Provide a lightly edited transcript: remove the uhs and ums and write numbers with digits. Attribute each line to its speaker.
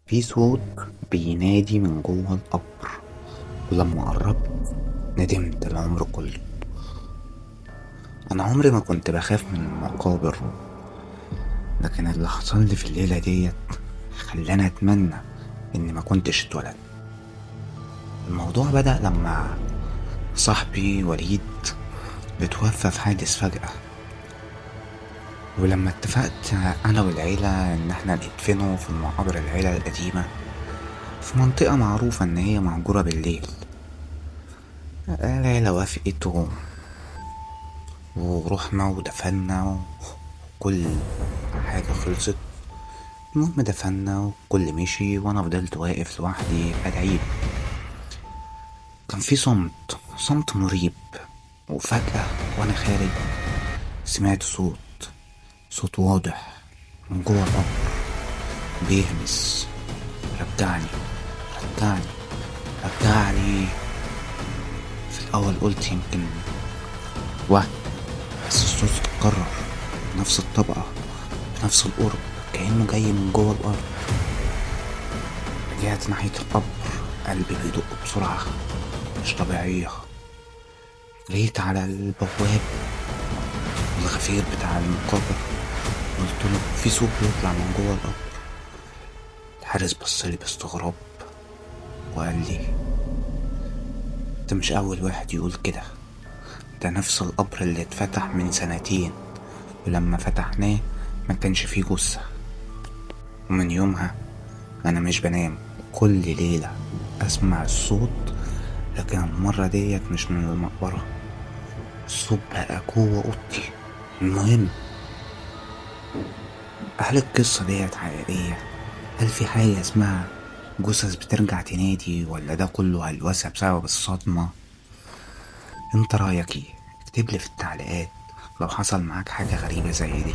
Speaker 1: في صوت بينادي من جوه القبر، ولما قربت ندمت العمر كله. أنا عمري ما كنت بخاف من المقابر، لكن اللي حصل لي في الليلة ديت خلاني أتمنى إني ما كنتش اتولد. الموضوع بدأ لما صاحبي وليد اتوفى في حادث فجأة، ولما اتفقت أنا والعيلة إن احنا ندفنه في مقابر العيلة القديمة في منطقة معروفة إن هي مهجورة بالليل. العيلة وافقت ورحنا ودفنا وكل حاجة خلصت. المهم دفنا وكل مشي وانا فضلت واقف لوحدي ادعيله. كان في صمت مريب، وفجأة وانا خارج سمعت صوت واضح من جوه القبر بيهمس: رجعني، رجعني، رجعني. في الاول قلت يمكن وهم، بس الصوت اتكرر بنفس الطبقة، بنفس القرب، كأنه جاي من جوه الأرض. رجعت ناحية القبر، قلبي بيدق بسرعة مش طبيعية. جريت على البواب الغفير بتاع المقابر، قلت له في صوت بيطلع من جوه القبر. الحارس بصلي باستغراب وقال لي: انت مش أول واحد يقول كده، ده نفس القبر اللي اتفتح من سنتين، ولما فتحناه ما كانش فيه جثة. ومن يومها أنا مش بنام، كل ليلة أسمع الصوت، لكن المرة ديت مش من المقبرة. الصوت بقى جوه أوضتي. المهم، هل القصة ديت حقيقية؟ هل في حاجة اسمها جثث بترجع تنادي، ولا ده كله هلوسة بسبب الصدمة؟ انت رأيك ايه؟ اكتبلي في التعليقات لو حصل معاك حاجة غريبة زي دي.